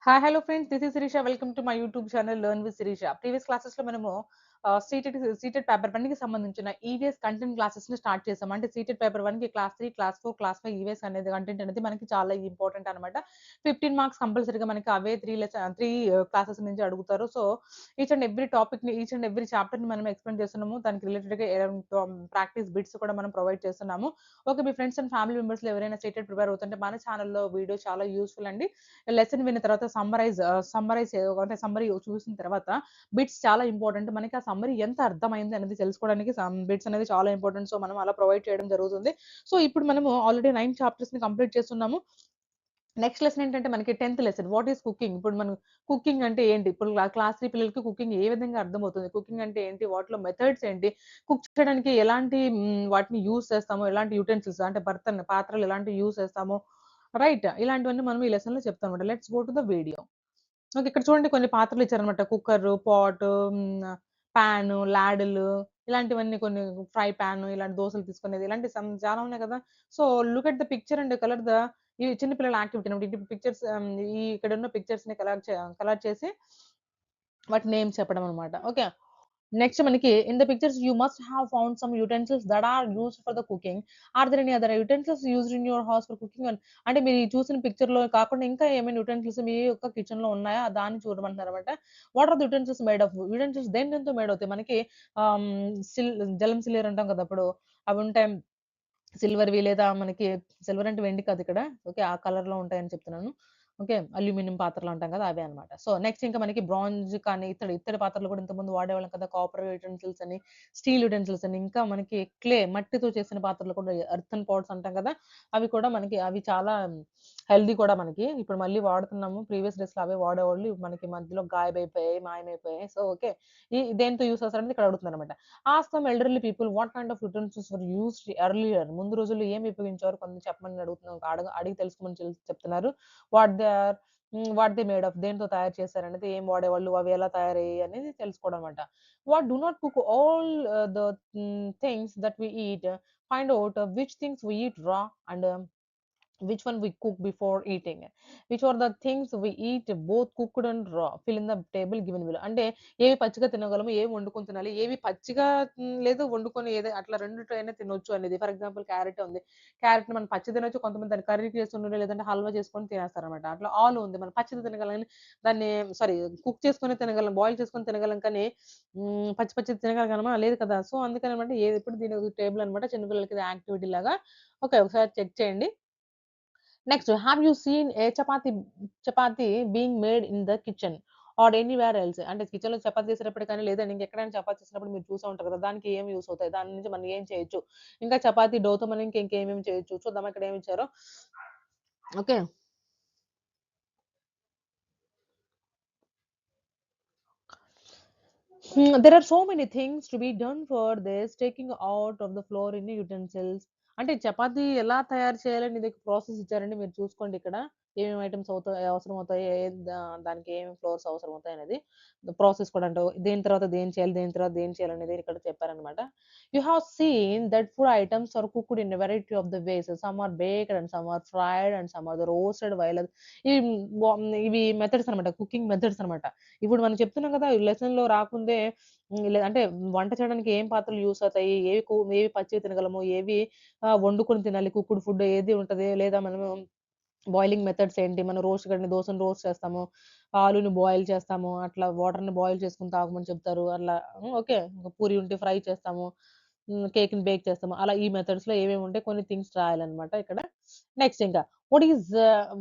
Hi hello friends, this is Sirisha. Welcome to my YouTube channel learn with Sirisha. Previous classes లో మనము CTET paper 1 కి సంబంధించిన EVS content classes ని start చేసాం. అంటే సీటెడ్ పేపర్ 1 కి క్లాస్ 3, క్లాస్ 4, క్లాస్ 5 ఈవీఎస్ అనేది కంటెంట్ అనేది మనకి చాలా ఇంపార్టెంట్ అన్నమాట. 15 మార్క్స్ కంపల్సరీగా మనకి అవే 3 క్లాసెస్ నుంచి అడుగుతారు. So each and every topic ని, ఈచ్ అండ్ ఎవ్రీ చాప్టర్ ని మనం ఎక్స్ప్లెయిన్ చేస్తున్నాము. దానికి రిలేటెడ్ గా ప్రాక్టీస్ బిట్స్ కూడా మనం ప్రొవైడ్ చేస్తున్నాము. Okay, me friends and family members లో ఎవరైనా సీటెడ్ ప్రిపేర్ అవుతుంటే మన ఛానల్లో వీడియో చాలా యూస్ఫుల్ అండి. లెసన్ విన్న తర్వాత సమ్మరైజ్ అంటే సమ్మరీ చూసిన తర్వాత బిట్స్ చాలా ఇంపార్టెంట్. మనకి ఆ సమ్మరీ ఎంత అర్థమైంది అనేది తెలుసుకోవడానికి బిట్స్ అనేది చాలా ఇంపార్టెంట్. సో మనం అలా ప్రొవైడ్ చేయడం జరుగుతుంది. సో ఇప్పుడు మనము ఆల్రెడీ 9 చాప్టర్స్ ని కంప్లీట్ చేస్తున్నాము. నెక్స్ట్ లెసన్ ఏంటంటే మనకి 10థ్ లెసన్ వాట్ ఈస్ కుకింగ్. ఇప్పుడు మనం కుకింగ్ అంటే ఏంటి, ఇప్పుడు క్లాస్ 3 పిల్లలకి కుకింగ్ ఏ విధంగా అర్థమవుతుంది, కుకింగ్ అంటే ఏంటి, వాటిలో మెథడ్స్ ఏంటి, కుక్ చేయడానికి ఎలాంటి వాటిని యూజ్ చేస్తాము, ఎలాంటి యుటెన్సిల్స్ అంటే పాత్రలు ఎలాంటివి యూజ్ చేస్తాము, రైట్, ఇలాంటివన్నీ మనం ఈ లెసన్ లో చెప్తాం అనమాట. Let's go to the video. Okay, ఇక్కడ చూడండి కొన్ని పాత్రలు ఇచ్చారనమాట. కుక్కర్, పాట్, పాన్, లాడిల్, ఇలాంటివన్నీ కొన్ని, ఫ్రై పాన్, ఇలాంటి దోసలు తీసుకునేది, ఇలాంటి చాలా ఉన్నాయి కదా. So look at the picture and colour the, ఈ చిన్న పిల్లల యాక్టివిటీ అనమాట. ఈ పిక్చర్స్, ఈ ఇక్కడ ఉన్న పిక్చర్స్ ని కలర్ చేసి వాటి నేమ్స్ చెప్పడం అనమాట. ఓకే, నెక్స్ట్ మనకి in the pictures you must have found some utensils that are used for the cooking. Are there any other utensils used in your house for cooking? అంటే మీరు ఈ చూసిన పిక్చర్ లో కాకుండా ఇంకా ఏమైనా యుటెన్సిల్స్ మీ యొక్క కిచెన్ లో ఉన్నాయా, దాన్ని చూడమంటున్నారు అనమాట. What are the utensils made of? Utensils దేంతో మేడ్ అవుతాయి మనకి? ఆమ్, జలం సిలియర్ అంటాం కదా, అప్పుడు అవి ఉంటాయి సిల్వర్‌వి, లేదా మనకి సిల్వర్ అంటే వెండి కాదు ఇక్కడ. ఓకే, ఆ కలర్‌లో ఉంటాయని చెప్తున్నాను. ఓకే, అల్యూమినియం పాత్రలు అంటాం కదా, అవే అన్నమాట. సో నెక్స్ట్ ఇంకా మనకి బ్రాంజ్ కానీ ఇత్తడి పాత్రలు కూడా ఇంతకుముందు వాడేవాళ్ళం కదా. కాపర్ యుటెన్సిల్స్ అని, స్టీల్ యుటెన్సిల్స్ అని, ఇంకా మనకి మట్టితో చేసిన పాత్రలు కూడా ఎర్తన్ పాట్స్ అంటాం కదా. అవి కూడా మనకి అవి చాలా హెల్తీ కూడా మనకి. ఇప్పుడు మళ్ళీ వాడుతున్నాము. ప్రీవియస్ డేస్‌లో అవే వాడేవాళ్ళు. ఇప్పుడు మనకి మధ్యలో గాయమైపోయాయి, మాయమైపోయాయి. సో ఓకే, దేంతో యూజ్ చేస్తారనేది ఇక్కడ అడుగుతున్నారన్నమాట. Ask some elderly people what kind of utensils were used earlier. ముందు రోజుల్లో ఏమి ఉపయోగించారో కొంచెం చెప్పమని అడుగుతున్నాం. అడిగి తెలుసుకోమని చెప్తున్నారు. What they are, what they made of, దేనితో తయారు చేశారనేది, ఏం వాడేవాళ్ళు, అవి ఎలా తయారయ్యాయి అనేది తెలుసుకోవడం అనమాట. What do not cook all the things that we eat. Find out which things we eat raw and which one we cook before eating, which are the things we eat both cooked and raw, fill in the table given below. అంటే ఏవి పచ్చిగా తినగలము, ఏవి వండుకొని తినాలి, ఏవి పచ్చిగా లేదు వండుకొని ఏదో అట్లా రెండిటైనా తినొచ్చు అనేది. ఫర్ ఎగ్జాంపుల్ క్యారెట్ ఉంది, క్యారెట్ మనం పచ్చి తినొచ్చు, కొంతమంది దాన్ని కర్రీ చేసుకుని లేదంటే హల్వా చేసుకొని తినేస్తారనమాట. అట్లా ఆలు ఉంది, మనం పచ్చిది తినగలం, దాన్ని సారీ కుక్ చేసుకొని తినగలం, బాయిల్ చేసుకొని తినగలం, కానీ పచ్చిది తినగలమా, లేదు కదా. సో అందుకని అనమాట, ఏది ఎప్పుడు దీని టేబుల్ అనమాట, చిన్నపిల్లలకి యాక్టివిటీ లాగా. ఓకే, ఒకసారి చెక్ చేయండి. Next, have you seen a chapati being made in the kitchen or anywhere else. అంటే కిచెన్ లో చపాతీ చేసేటప్పుడు కానీ, లేదంటే ఇంకెక్కడైనా చపాతీ చేసినప్పుడు మీరు చూసే ఉంటారు కదా. దానికి ఏం యూస్ అవుతాయి, దాని నుంచి మనం ఏం చేయొచ్చు, ఇంకా చపాతీ డోతో మనం ఇంకేమేమి చేయొచ్చు చూద్దాం. ఇక్కడ ఏమి ఇచ్చారో. Okay, there are so many things to be done for this taking out of the flour in utensils. అంటే చపాతీ ఎలా తయారు చేయాలని ఇది ప్రాసెస్ ఇచ్చారండి. మీరు చూసుకోండి ఇక్కడ ఏమేమి ఐటమ్స్ అవసరం అవుతాయి, దానికి ఏమేమి ఫ్లోర్స్ అవసరం అవుతాయి అనేది ప్రాసెస్ కూడా. అంటే దేని తర్వాత దేని చేయాలి, దేని తర్వాత దేని చేయాలి అనేది ఇక్కడ చెప్పారనమాట. You have seen that food items are cooked in variety of the ways. Some are baked and some are fried and some are the roasted while. ఇవి ఇవి మెథడ్స్ అనమాట, కుకింగ్ మెథడ్స్ అనమాట. ఇప్పుడు మనం చెప్తున్నాం కదా, లెసన్ లో రాకుందే అంటే వంట చేయడానికి ఏం పాత్రలు యూస్ అవుతాయి, ఏవి పచ్చివి తినగలము, ఏవి వండుకొని తినాలి, కుక్డ్ ఫుడ్ ఏది ఉంటది, లేదా మనము బాయిలింగ్ మెథడ్స్ ఏంటి, మనం దోసని రోస్ట్ చేస్తాము, ఆలుని బాయిల్ చేస్తాము, అట్లా వాటర్‌ని బాయిల్ చేసుకొని తాగమని చెప్తారు. అట్లా ఓకే, పూరి ఉంటే ఫ్రై చేస్తాము, కేక్‌ని బేక్ చేస్తాము. అలా ఈ మెథడ్స్‌లో ఏమేమి ఉంటాయి కొన్ని థింగ్స్ రాయాలన్నమాట ఇక్కడ. నెక్స్ట్ ఇంకా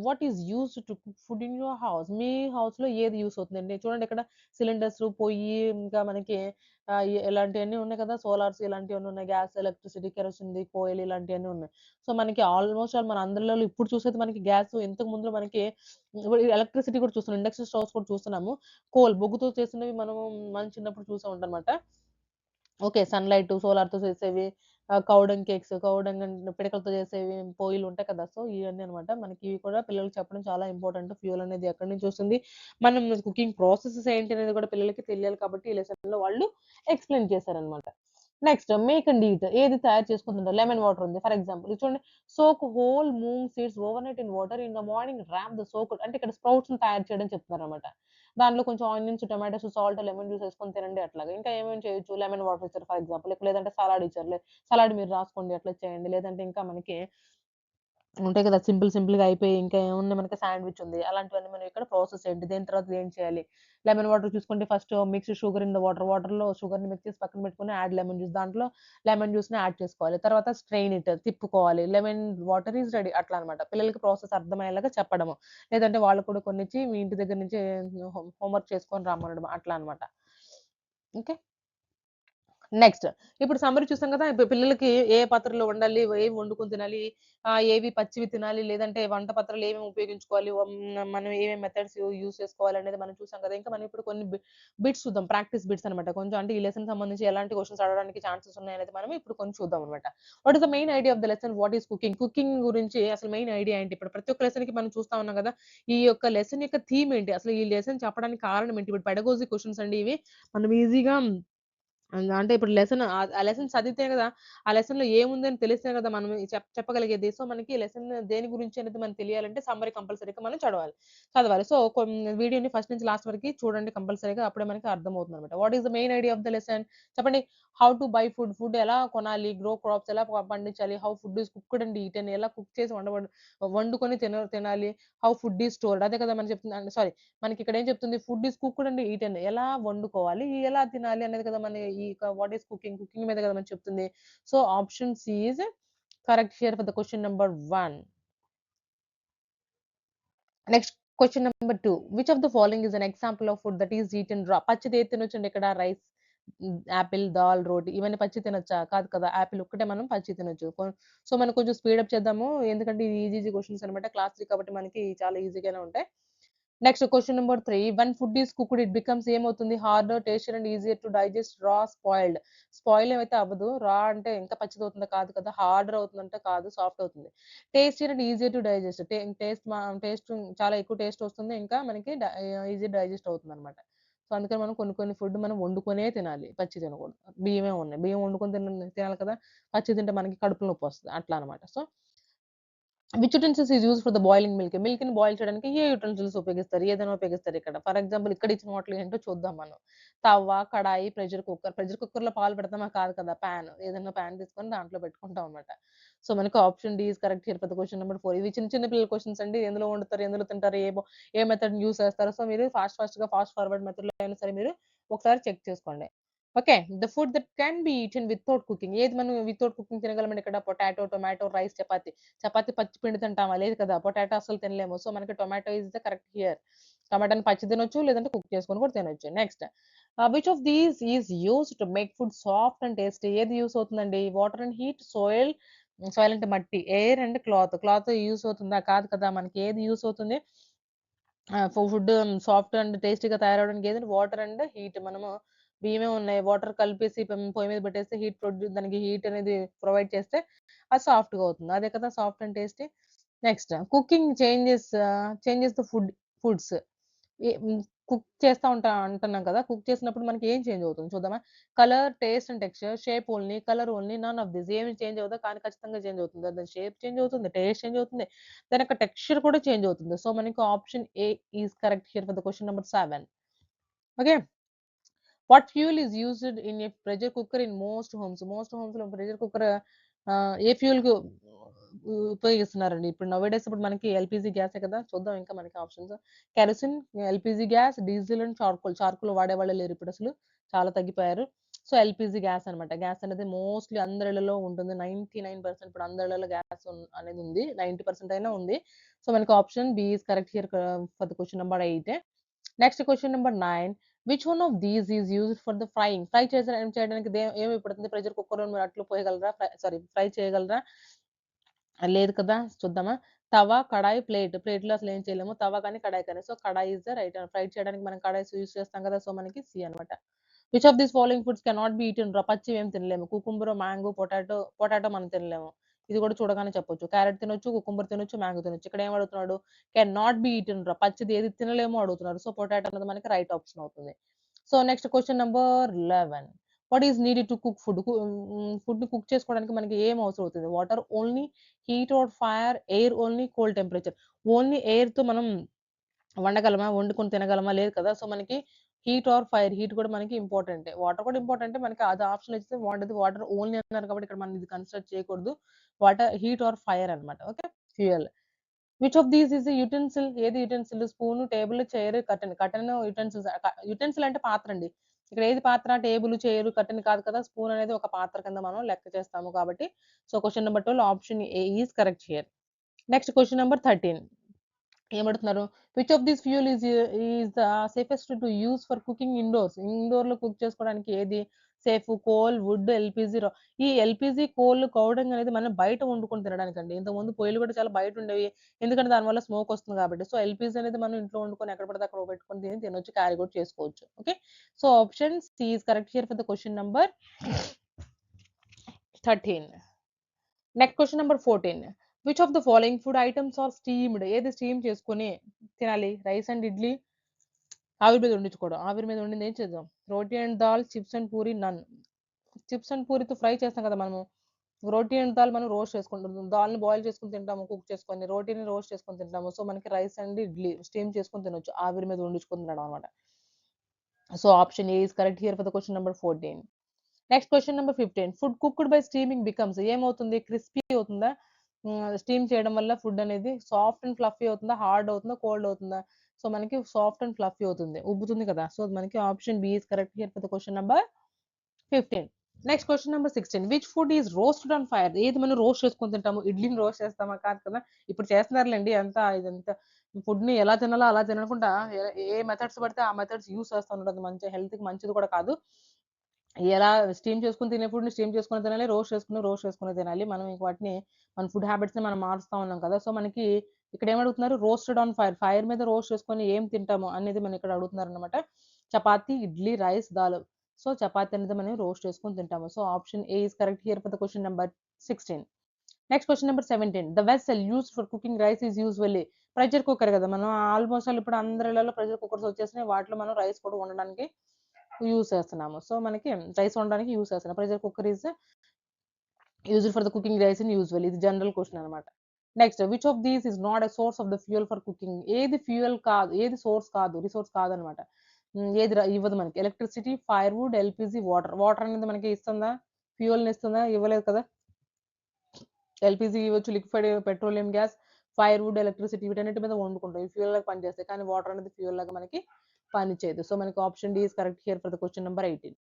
what is used to cook food in your house. మీ హౌస్‌లో ఏది యూజ్ అవుతుందండి? చూడండి ఇక్కడ సిలిండర్స్, పొయ్యి, ఇంకా మనకి ఇలాంటివన్నీ ఉన్నాయి కదా. సోలార్స్ ఇలాంటివన్నీ ఉన్నాయి. గ్యాస్, ఎలక్ట్రిసిటీ, కెరోసిన్‌ది, కోయిల్ ఇలాంటివన్నీ ఉన్నాయి. సో మనకి ఆల్మోస్ట్ మన అందరిలో ఇప్పుడు చూసేది మనకి గ్యాస్. ఇంతకు ముందులో మనకి ఇప్పుడు ఎలక్ట్రిసిటీ కూడా చూస్తున్నాం. ఇండక్షన్ స్టవ్స్ కూడా చూస్తున్నాము. బొగ్గుతో చేసినవి మనం చిన్నప్పుడు చూసా ఉంటామన్నమాట. ఓకే, సన్‌లైట్, సోలార్‌తో చేసేవి, కౌడంగ్ కేక్స్, పిడకలతో చేసేవి, పొయ్యిలు ఉంటాయి కదా. సో ఇవన్నీ అన్నమాట. మనకి ఇవి కూడా పిల్లలకి చెప్పడం చాలా ఇంపార్టెంట్. ఫ్యూయల్ అనేది ఎక్కడి నుంచి వస్తుంది, మనం కుకింగ్ ప్రాసెసెస్ ఏంటి అనేది కూడా పిల్లలకి తెలియాలి కాబట్టి ఈ లెసన్‌లో వాళ్ళు ఎక్స్‌ప్లెయిన్ చేశారన్నమాట. నెక్స్ట్ మేక్ అండ్ ఈట్ ఏది తయారు చేసుకుంటుందో లెమన్ వాటర్ ఉంది ఫర్ ఎగ్జాంపుల్ చూడండి. Soak whole moong seeds overnight in water in the morning wrap the soak అంటే ఇక్కడ స్ప్రౌట్స్ తయారు చేయడం చెప్తున్నారు అనమాట. దాంట్లో కొంచెం onions, tomatoes, salt, lemon juice వేసుకొని తినండి అట్లాగా. ఇంకా ఏమేమి చేయొచ్చు, లెమన్ వాటర్ ఇచ్చారు ఫర్ ఎగ్జాంపుల్, లేదంటే సలాడ్ ఇచ్చారు, సలాడ్ మీరు రాసుకోండి అట్లా చేయండి. లేదంటే ఇంకా మనకి ఉంటాయి కదా, సింపుల్‌గా అయిపోయి ఇంకా ఏముంది మనకి శాండ్‌విచ్ ఉంది. అలాంటివన్నీ మనం ఇక్కడ ప్రాసెస్ ఏంటి? దేని తర్వాత ఏం చేయాలి? లెమన్ వాటర్ చూసుకుంటే first mix sugar in the water. వాటర్‌లో షుగర్‌ని మిక్స్ చేసి పక్కన పెట్టుకొని యాడ్ లెమన్ జ్యూస్. దాంట్లో లెమన్ జ్యూస్‌ని యాడ్ చేసుకోవాలి. తర్వాత స్ట్రెయిన్ ఇట్ తిప్పుకోవాలి. లెమన్ వాటర్ ఈస్ రెడీ అట్లా అన్నమాట. పిల్లలకి ప్రాసెస్ అర్థమయ్యేలాగా చెప్పడము. లేదంటే వాళ్ళు కూడా కొన్నిచ్చి మీ ఇంటి దగ్గర నుంచి హోంవర్క్ చేసుకొని రమ్మనడం అట్లా అన్నమాట. ఓకే. నెక్స్ట్ ఇప్పుడు సమ్మరీ చూసాం కదా! ఇప్పుడు పిల్లలకి ఏ పాత్రలో వండాలి, ఏవి వండుకొని తినాలి, ఏవి పచ్చివి తినాలి, లేదంటే వంట పాత్రలు ఏమేమి ఉపయోగించుకోవాలి, మనం ఏమేమి మెథడ్స్ యూజ్ చేసుకోవాలనేది మనం చూసాం కదా! ఇంకా మనం ఇప్పుడు కొన్ని బిట్స్ చూద్దాం. ప్రాక్టీస్ బిట్స్ అనమాట. కొంచెం అంటే ఈ లెసన్ సంబంధించి ఎలాంటి క్వెషన్స్ అడగడానికి ఛాన్సెస్ ఉన్నాయనేది మనం ఇప్పుడు కొన్ని చూద్దాం అనమాట. What is the main idea of the lesson? What is cooking? Cooking గురించి అసలు మెయిన్ ఐడియా ఏంటి? ఇప్పుడు ప్రతి ఒక్క లెసన్‌కి మనం చూస్తా ఉన్నాం కదా! ఈ యొక్క లెసన్ యొక్క థీమ్ ఏంటి? అసలు ఈ లెసన్ చెప్పడానికి కారణం ఏంటి? ఇప్పుడు పెడగోజీ క్వెషన్స్ అండి ఇవి. మనం ఈజీగా అంటే ఇప్పుడు లెసన్ ఆ లెసన్ చదివితే గదా! ఆ లెసన్‌లో ఏముందని తెలిస్తే గదా! మనం చెప్పగలిగేది. సో, మనకి లెసన్ దేని గురించి అనేది మనకు తెలియాలంటే సమ్మరీ కంపల్సరీగా మనం చదవాలి. సో, వీడియోని ఫస్ట్ నుంచి లాస్ట్ వరకి చూడండి కంపల్సరీగా. అప్పుడే మనకి అర్థమవుతుందన్నమాట. What is the main idea of the lesson? చెప్పండి. How to buy food. Food ఎలా కొనాలి? గ్రో క్రాప్స్ ఎలా పండించాలి? How food is cooked and eaten ఎలా కుక్ చేసి వండుకొని తినాలి. How food is stored. అదే కదా! మనం చెప్తుంది. సారీ, మనకిక్కడ ఏం చెప్తుంది? Food is cooked and eaten ఎలా వండుకోవాలి? ఎలా తినాలి అనేది కదా! మన ఈ వాట్ ఈస్ కుకింగ్? కుకింగ్ మీద కదా మనకు చెప్తుంది. So, option C is correct here for the question number 1. Next question number 2. Which of the following is an example of food that is eaten raw? పచ్చిది ఏది తినొచ్చండి ఇక్కడ? రైస్, యాపిల్, దాల్, రోటి ఇవన్నీ పచ్చి తినొచ్చా? కాదు కదా! యాపిల్ ఒక్కటే మనం పచ్చి తినొచ్చు. సో, మనం కొంచెం స్పీడ్ అప్ చేద్దాము. ఎందుకంటే ఇది ఈజీ క్వెషన్స్ అన్నమాట. క్లాస్ 3 కాబట్టి మనకి చాలా ఈజీగానే ఉంటాయి. Next question number 3. When food is cooked it becomes ఏమవుతుంది? Harder, tastier and easier to digest, raw, spoiled. Spoil ఏమైతే అవ్వదు. రా అంటే ఇంకా పచ్చిదవుతుందా? కాదు కదా! హార్డర్ అవుతుందంటే కాదు. సాఫ్ట్ అవుతుంది. Tastier and easier to digest. Taste చాలా ఎక్కువ టేస్ట్ వస్తుంది. ఇంకా మనకి ఈజీ డైజెస్ట్ అవుతుందన్నమాట. సో, అందుకని మనం కొన్ని ఫుడ్ మనం వండుకొనే తినాలి. పచ్చి తినకూడదు. బియ్యమే ఉన్నాయి. బియ్యం వండుకొని తినాలి కదా! పచ్చి తింటే మనకి కడుపులో నొప్పొస్తది. అట్లా అన్నమాట. So, which utensils is used for the boiling milk? మిల్క్‌ని బాయిల్ చేయడానికి ఏ యుటెన్సిల్స్ ఉపయోగిస్తారు? ఏదైనా ఉపయోగిస్తారు ఇక్కడ. ఫర్ ఎగ్జాంపుల్ ఇక్కడ ఇచ్చిన వాటిలో ఏంటో చూద్దాం మనం. తవ్వ, కడాయి, ప్రెషర్ కుక్కర్. ప్రెషర్ కుక్కర్‌లో పాలు పెడతామా? కాదు కదా! ఏదైనా పాన్ తీసుకొని దాంట్లో పెట్టుకుంటాం అన్నమాట. సో, మనకి option D is correct here for the question number 4. ఇవి చిన్న చిన్న పిల్లల క్వెషన్స్ అండి. ఎందులో వండుతారు? ఎందులో తింటారు? ఏ మెథడ్‌ని యూజ్ చేస్తారు? సో, మీరు ఫాస్ట్ ఫార్వర్డ్ మెథడ్‌లో అయినా సరే మీరు ఒకసారి చెక్ చేసుకోండి. Okay. The food that can be eaten without cooking. ఏది మనం వితౌట్ కుకింగ్ తినగలమండి ఇక్కడ? Potato, tomato, rice, chapati. Chapati పచ్చి పిండి తింటామా? లేదు కదా! పొటాటో అస్సలు తినలేము. సో, మనకి tomato is the correct here. టమాటాని పచ్చి తినొచ్చు. లేదంటే కుక్ చేసుకొని కూడా తినొచ్చు. Next which of these is used to make food soft and tasty? ఏది యూజ్ అవుతుందండి? వాటర్ అండ్ హీట్, సాయిల్ అంటే మట్టి, air and cloth. Cloth use అవుతుందా? కాదు కదా! మనకి ఏది యూజ్ అవుతుంది? ఫుడ్ సాఫ్ట్ అండ్ టేస్టీగా తయారవ్వడానికి ఏదంటే వాటర్ అండ్ హీట్. మనము బియ్యమే ఉన్నాయి. వాటర్ కలిపేసి పొయ్యి మీద పెట్టేస్తే దానికి హీట్ అనేది ప్రొవైడ్ చేస్తే అది సాఫ్ట్‌గా అవుతుంది. అదే కదా soft and tasty. Next cooking changes the foods. A hmm. Cook చేస్తా అంటున్నాం కదా! కుక్ చేసినప్పుడు మనకి ఏం చేంజ్ అవుతుంది చూద్దామా? Colour, taste and texture, shape only, colour only, none of this. ఏమి చేంజ్ అవ్వదు. కానీ ఖచ్చితంగా చేంజ్ అవుతుంది. దాని షేప్ చేంజ్ అవుతుంది. టేస్ట్ చేంజ్ అవుతుంది. దాని యొక్క టెక్స్చర్ కూడా చేంజ్ అవుతుంది. సో, మనకి option A is correct here for the question number 7. Okay. What fuel is used in a pressure cooker in most homes? Most హోమ్స్‌లో ప్రెషర్ కుక్కర్ ఏ ఫ్యూయల్‌కు ఉపయోగిస్తున్నారండి? ఇప్పుడు నౌ ఇప్పుడు మనకి ఎల్‌పీజీ గ్యాసే కదా! చూద్దాం ఇంకా మనకి options. Kerosene, LPG gas, diesel and charcoal. Charcoal వాడేవాళ్ళే లేరు ఇప్పుడసలు. చాలా తగ్గిపోయారు. సో, ఎల్‌పీజీ గ్యాస్ అనమాట. గ్యాస్ అనేది మోస్ట్‌లీ అందరి ఇళ్లలో ఉంటుంది. 99% ఇప్పుడు అందరి ఇళ్లలో గ్యాస్ అనేది ఉంది. 90% అయినా ఉంది. సో, మనకి option B is correct here for the question number 8. Next question number 9. Which one of these is used for the frying? చేయడానికి ఏమి పడుతుంది? ప్రెషర్ కుక్కర్‌లో మీరు అట్లు పోయగలరా? ఫ్రై చేయగలరా? లేదు కదా! చూద్దామా? తవ, కడాయి, ప్లేట్‌లో అసలు ఏం చేయలేము. తవ కానీ, కడాయి కానీ. So, kadai is the right fry చేయడానికి మనం కడాయి యూజ్ చేస్తాం కదా! సో, మనకి సి అనమాట. Which of these following foods cannot be eaten రా? పచ్చివి ఏమి తినలేము. కుకుంబర్, మ్యాంగో, పొటాటో మనం తినలేము. ఇది కూడా చూడగానే చెప్పొచ్చు. క్యారట్ తినొచ్చు, కుకుంబర్ తినొచ్చు, మ్యాంగో తినొచ్చు. ఇక్కడ ఏం అడుగుతున్నాడు? Can not be eaten raw? పచ్చిది ఏది తినలేమో అడుగుతున్నాడు. సో, పొటాటో అనేది మనకి రైట్ ఆప్షన్ అవుతుంది. So, next question number 11. What is needed to cook food? ఫుడ్ని కుక్ చేసుకోవడానికి మనకి ఏం అవసరం అవుతుంది? Water only, heat or fire, air only, cold temperature. Only ఎయిర్‌తో మనం వండగలమా? వండుకొని తినగలమా? లేదు కదా! సో, మనకి హీట్ ఆర్ ఫైర్, హీట్ కూడా మనకి ఇంపార్టెంటే. వాటర్ కూడా ఇంపార్టెంటే. మనకి అది ఆప్షన్ ఇస్తే బావుంటది. వాటర్ ఓన్లీ అన్నారు కాబట్టి ఇక్కడ మనం ఇది కన్సిడర్ చేయకూడదు. వాటర్, హీట్ ఆర్ ఫైర్ అన్నమాట. Okay. Fuel. Which of these is a utensil? ఏది utensil? Spoon, table, chair, curtain. Curtain utensils. Utensil అంటే పాత్ర అండి. ఇక్కడ ఏది పాత్ర? టేబుల్, చైర్, కర్టెన్ కాదు కదా! స్పూన్ అనేది ఒక పాత్ర కింద మనం లెక్క చేస్తాము కాబట్టి, so, question number 12 option A is correct here. Next question number 13. ఏమడుగుతున్నారు? Which of this fuel is the safest to use for cooking indoors? ఇండోర్‌లో కుక్ చేసుకోవడానికి ఏది సేఫ్? కోల్, వుడ్, ఎల్‌పీజీ, ఈ ఎల్‌పీజీ, కోల్, కౌడంగ్ అనేది మనం బయట వండుకొని తినడానికండి. ఇంతకుముందు పొయ్యిలు కూడా చాలా బయటుండేవి. ఎందుకంటే దానివల్ల స్మోక్ వస్తుంది కాబట్టి. సో, ఎల్‌పీజీ అనేది మనం ఇంట్లో వండుకొని ఎక్కడ పడితే అక్కడ పెట్టుకొని తినొచ్చు. క్యారీ కూడా చేసుకోవచ్చు. Okay. So, option C is correct here for the question number 13. Next question number 14. Which of the following food items are steamed? ఏది స్టీమ్ చేసుకొని తినాలి? రైస్ అండ్ ఇడ్లీ, ఆవిరి మీద వండించుకోవడం. ఆవిరి మీద వండింది ఏం చేద్దాం? Roti and dal, chips and puri, naan. Chips and పూరితో ఫ్రై చేస్తాం కదా మనము. రోటీ అండ్ దాల్ మనం రోస్ట్ చేసుకుంటాం. దాల్‌ని బాయిల్ చేసుకొని తింటాము కుక్ చేసుకొని. రోటీని రోస్ట్ చేసుకొని తింటాము. సో, మనకి రైస్ అండ్ ఇడ్లీ స్టీమ్ చేసుకొని తినొచ్చు. ఆవిరి మీద వండించుకొని తినడం అన్నమాట. So, option A is correct here for the question number 14. Next question number 15. Food cooked by steaming becomes ఏమవుతుంది? క్రిస్పీ అవుతుందా? స్టీమ్ చేయడం వల్ల ఫుడ్ అనేది సాఫ్ట్ అండ్ ఫ్లఫీ అవుతుందా? హార్డ్ అవుతుందా? కోల్డ్ అవుతుందా? సో, మనకి సాఫ్ట్ అండ్ ఫ్లఫీ అవుతుంది. ఉబ్బుతుంది కదా! సో, మనకి option B is correct here for the question number 15. Next question number 16. Which food is roasted on fire? ఏది మనం రోస్ట్ చేసుకొని తింటాము? ఇడ్లీని రోస్ట్ చేస్తామా? కాదు కదా! ఇప్పుడు చేస్తున్నారులెండి అంతా ఇదంతా ఫుడ్‌ని ఎలా తినాలో అలా తినకుండా ఏ మెథడ్స్ పడితే ఆ మెథడ్స్ యూజ్ చేస్తా ఉండదు. మంచి హెల్త్‌కి మంచిది కూడా కాదు. ఎలా స్టీమ్ చేసుకొని తినే ఫుడ్‌ని స్టీమ్ చేసుకొని తినాలి. రోస్ట్ చేసుకొని తినాలి. మనం ఇంక వాటిని మన ఫుడ్ హ్యాబిట్స్‌ని మనం మారుస్తా ఉన్నాం కదా! సో, మనకి ఇక్కడ ఏమడుగుతున్నారు? Roasted on fire. ఫైర్ మీద రోస్ట్ చేసుకొని ఏం తింటాము అనేది మనం ఇక్కడ అడుగుతున్నారనమాట. చపాతీ, ఇడ్లీ, రైస్, దాల్. సో, చపాతీ అనేది మనం రోస్ట్ చేసుకొని తింటాము. So, option A is correct here for the question number 16. Next question number 17. The vessel used for cooking rice is usually pressure cooker కదా! మనం ఆల్‌మోస్ట్ ఆల్ ఇప్పుడు అందరి ఇళ్లలో ప్రెషర్ కుక్కర్స్ వచ్చేసినాయి. వాటిలో మనం రైస్ కూడా వండడానికి యూజ్ చేస్తున్నాము. సో, మనకి రైస్ వండడానికి యూజ్ చేస్తున్నాం. Pressure cooker is used for the cooking rice in usual. ఇది జనరల్ క్వెషన్ అన్నమాట. Next which of these is not a source of the fuel for cooking? ఏది ఫ్యూయల్ కాదు, ఏది సోర్స్ కాదు, రిసోర్స్ కాదనమాట. ఏది ఇవ్వదు మనకి? Electricity, firewood, LPG, water. Water అనేది మనకి ఇస్తుందా? ఫ్యూయల్‌ని ఇస్తుందా? ఇవ్వలేదు కదా! ఎల్‌పీజీ ఇవ్వచ్చు, liquid petroleum gas, firewood, electricity వీటన్నిటి మీద వండుకుంటాం. ఇవి ఫ్యూయల్ లాగా పనిచేస్తాయి. కానీ వాటర్ అనేది ఫ్యూయల్ లాగా మనకి పనిచేయదు. సో, మనకి option D is correct here for the question number 18.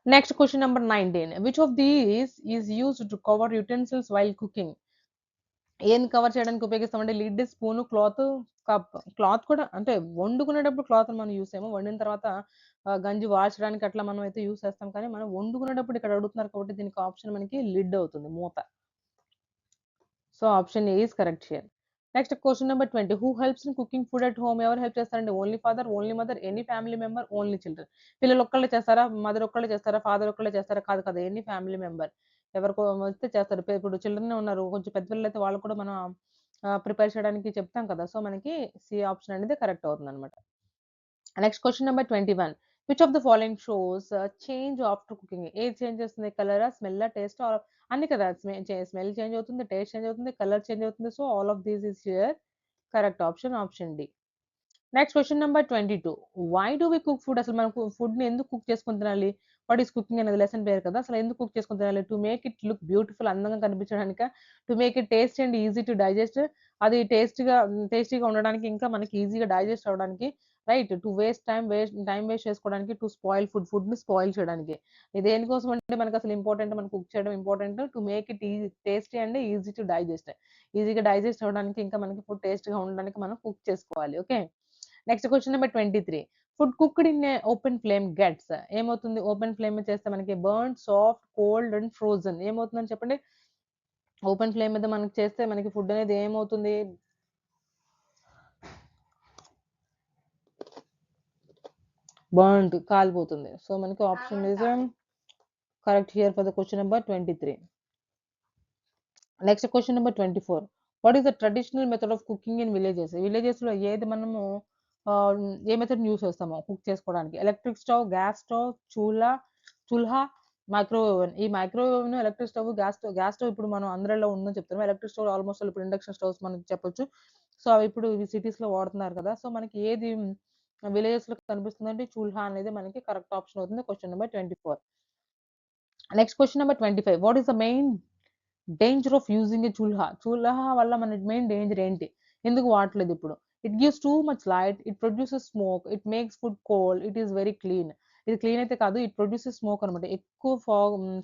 Next question number 19. Which of these is used to cover utensils while cooking? ఏది కవర్ చేయడానికి ఉపయోగిస్తామంటే lid, spoon, cloth, cup. Cloth కూడా అంటే వండుకునేటప్పుడు క్లాత్‌ని మనం యూజ్ చేయము. వండిన తర్వాత గంజి వార్చడానికి అట్లా మనం అయితే యూజ్ చేస్తాం. కానీ మనం వండుకునేటప్పుడు ఇక్కడ అడుగుతున్నారు కాబట్టి దీనికి ఆప్షన్ మనకి లిడ్ అవుతుంది. మూత. So, option A is correct here. Next question number 20. Who helps in cooking food at home? ఎవరు హెల్ప్ చేస్తారండి? Only father, only mother, any family member, only children. పిల్లలు ఒక్కళ్ళే చేస్తారా? మదర్ ఒక్కళ్ళే చేస్తారా? ఫాదర్ ఒక్కళ్ళే చేస్తారా? కాదు కదా! ఎనీ ఫ్యామిలీ మెంబర్ ఎవరికో వస్తే చేస్తారు. ఇప్పుడు చిల్డ్రనే ఉన్నారు. కొంచెం పెద్ద పిల్లలైతే వాళ్ళు కూడా మనం ప్రిపేర్ చేయడానికి చెప్తాం కదా! సో, మనకి సి ఆప్షన్ అనేది కరెక్ట్ అవుతుందన్నమాట. Next question number 21. Which of the following shows change after cooking? ఏది చేంజ్ చేస్తుంది? కలరా? స్మెల్లా? టేస్టా? అన్ని కదా! స్మెల్ చేంజ్ అవుతుంది. టేస్ట్ చేంజ్ అవుతుంది. కలర్ చేంజ్ అవుతుంది. So, all of these is here correct option. Option D. Next question number 22. Why do we cook food? అసలు మనం ఫుడ్‌ని ఎందుకు కుక్ చేసుకొని తినాలి? వాట్ ఈస్ కుకింగ్ అనేది లెసన్ పేరు కదా! అసలు ఎందుకు కుక్ చేసుకొని తినాలి? To make it look beautiful, అందంగా కనిపించడానికా? To make it tasty and easy to digest, అది టేస్టీగా ఉండడానికి, ఇంకా మనకి ఈజీగా డైజెస్ట్ అవ్వడానికి, రైట్. టు టైమ్ వేస్ట్ చేసుకోవడానికి, టు స్పాయిల్ ఫుడ్‌ని స్పాయిల్ చేయడానికి. ఇది దేనికోసం అంటే మనకసలు ఇంపార్టెంట్, మనం కుక్ చేయడం important. To make it tasty and easy to digest. ఈజీగా డైజెస్ట్ అవ్వడానికి, ఇంకా మనకి ఫుడ్ టేస్ట్‌గా ఉండడానికి మనం కుక్ చేసుకోవాలి. Okay. Next question number 23. Food cooked in a open flame gets ఏమవుతుంది? ఓపెన్ ఫ్లేమ్ మీద చేస్తే మనకి burned, soft, cold and frozen. ఏమవుతుందని చెప్పండి? ఓపెన్ ఫ్లేమ్ మీద మనకి చేస్తే మనకి ఫుడ్ అనేది ఏమవుతుంది? బర్న్డ్, కాలిపోతుంది. సో, మనకి option is correct here for the question number 23. Next question number 24. What is the traditional method of cooking in villages? విలేజెస్‌లో ఏది మనము ఏ మెథడ్ యూస్ చేస్తామో కుక్ చేసుకోవడానికి? Electric stove, gas stove, chulha, microwave oven. ఈ microwave oven, electric stove, gas stove ఇప్పుడు మనం అందరిలో ఉందని చెప్తున్నాం. ఎలక్ట్రిక్ స్టవ్ ఆల్మోస్ట్ ఇప్పుడు ఇండక్షన్ స్టవ్స్ మనకి చెప్పొచ్చు. సో అవి ఇప్పుడు ఇవి సిటీస్‌లో వాడుతున్నారు కదా! సో మనకి ఏది విలేజెస్‌లో కనిపిస్తుందంటే చుల్హా అనేది మనకి కరెక్ట్ ఆప్షన్ అవుతుంది. Question number 24. Next question number 25. What is the main danger of using a chulha? చుల్హా వల్ల మన మెయిన్ డేంజర్ ఏంటి? ఎందుకు వాడట్లేదు ఇప్పుడు? It gives too much light, it produces smoke, it makes food cold, it is very clean. ఇది clean అయితే కాదు, ఇట్ ప్రొడ్యూసెస్ స్మోక్ అనమాట. ఎక్కువ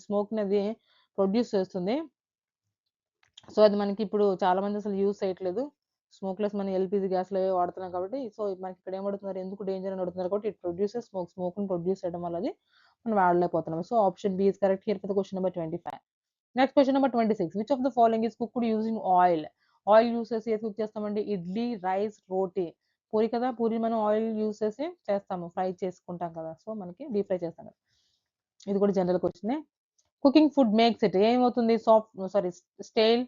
స్మోక్ అనేది ప్రొడ్యూస్ చేస్తుంది. సో అది మనకి ఇప్పుడు చాలా మంది అసలు యూజ్ చేయట్లేదు. స్మోక్‌లెస్ మనం ఎల్‌పీజీ గ్యాస్‌లు అవే వాడుతున్నాం కాబట్టి, సో మనకి ఇక్కడ ఏం అడుగుతున్నారు? ఎందుకు డేంజర్ అని అడుగుతున్నారు కాబట్టి, ఇట్ ప్రొడ్యూసెస్ స్మోక్. స్మోక్‌ని ప్రొడ్యూస్ చేయడం వల్ల అది మనం వాడలేకపోతున్నాం. So option B is correct here for the question number 25. Next question number 26. Which of the following is cooked using oil? Oil use చేసి ఏది కుక్ చేస్తామండి? ఇడ్లీ, రైస్, రోటీ. పూరి కదా! పూరి మనం ఆయిల్ యూజ్ చేసి చేస్తాము. ఫ్రై చేసుకుంటాం కదా! సో మనకి డీప్ ఫ్రై చేస్తాం కదా! ఇది కూడా జనరల్ క్వెషనే. కుకింగ్ ఫుడ్ మేక్స్ ఇట్ ఏమవుతుంది? Stale,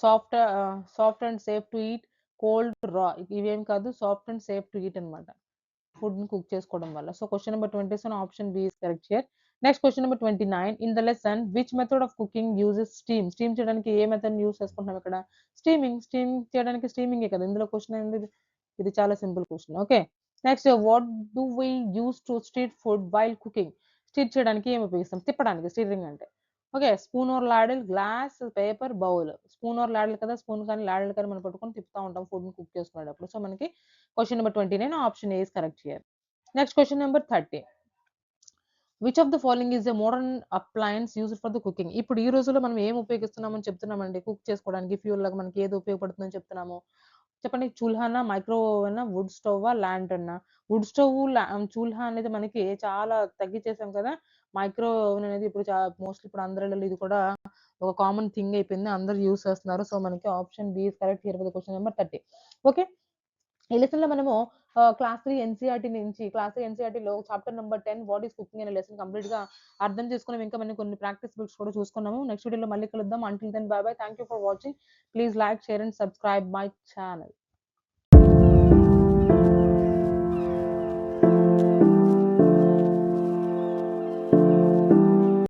soft and safe to eat, cold, raw. ఇవేం కాదు, soft and safe to eat అనమాట. ఫుడ్‌ని కుక్ చేసుకోవడం వల్ల. So question number 27 option B is correct here. Next question number 29. In the lesson which method of cooking uses steam? Steam చేయడానికి ఏ మెథడ్‌ని use చేసుకుంటున్నాం ఇక్కడ? స్టీమింగ్. స్టీమ్ చేయడానికి స్టీమింగే కదా! ఇందులో క్వెషన్ ఏంది? ఇది చాలా simple question. Okay. Next what do we use to stir food while cooking? Stir చేయడానికి ఏమి ఉపయోగిస్తాం? తిప్పడానికి స్టీరింగ్ అంటే. Okay. Spoon or ladle, glass, paper, bowl. Spoon or ladle కదా! స్పూన్ కానీ, లాడిల్ కానీ మనం పట్టుకొని తిప్పుతా ఉంటాం ఫుడ్‌ని కుక్ చేసుకునేటప్పుడు. సో మనకి question number 29 option A is correct here. Next question number 30. Which of the following is a modern appliance used for the cooking? ఇప్పుడు ఈ రోజుల్లో మనం ఏం ఉపయోగిస్తున్నామని చెప్తున్నామండి కుక్ చేసుకోవడానికి ఫ్యూయల్ లాగా మనకి ఏది ఉపయోగపడుతుందని చెప్తున్నాము? చెప్పండి. చుల్హానా, మైక్రోవేవ్ ఓవెనా, వుడ్ స్టవ్వా, లాంటర్నా? వుడ్ స్టవ్, చుల్హా అనేది మనకి చాలా తగ్గించేసాం కదా! మైక్రోవేవ్ ఓవెన్ అనేది ఇప్పుడు మోస్ట్‌లీ ఇప్పుడు అందరిలో ఇది కూడా ఒక కామన్ థింగ్ అయిపోయింది. అందరూ యూజ్ చేస్తున్నారు. సో మనకి option B is correct here for the question number 30. Okay. ఈ లెసన్‌లో మనము క్లాస్ 3 ఎన్‌సీఈఆర్‌టీ నుంచి క్లాస్ 3 ఎన్‌సీఈఆర్‌టీలో chapter number 10 what is cooking అనే లెసన్ కంప్లీట్‌గా అర్థం చేసుకున్నాం. ఇంకా మనం కొన్ని ప్రాక్టీస్ బిట్స్ కూడా చూసుకున్నాము. నెక్స్ట్ వీడియోలో మళ్ళీ కలుద్దాం. Until then bye bye. Thank you for watching. Please like, share and subscribe my channel.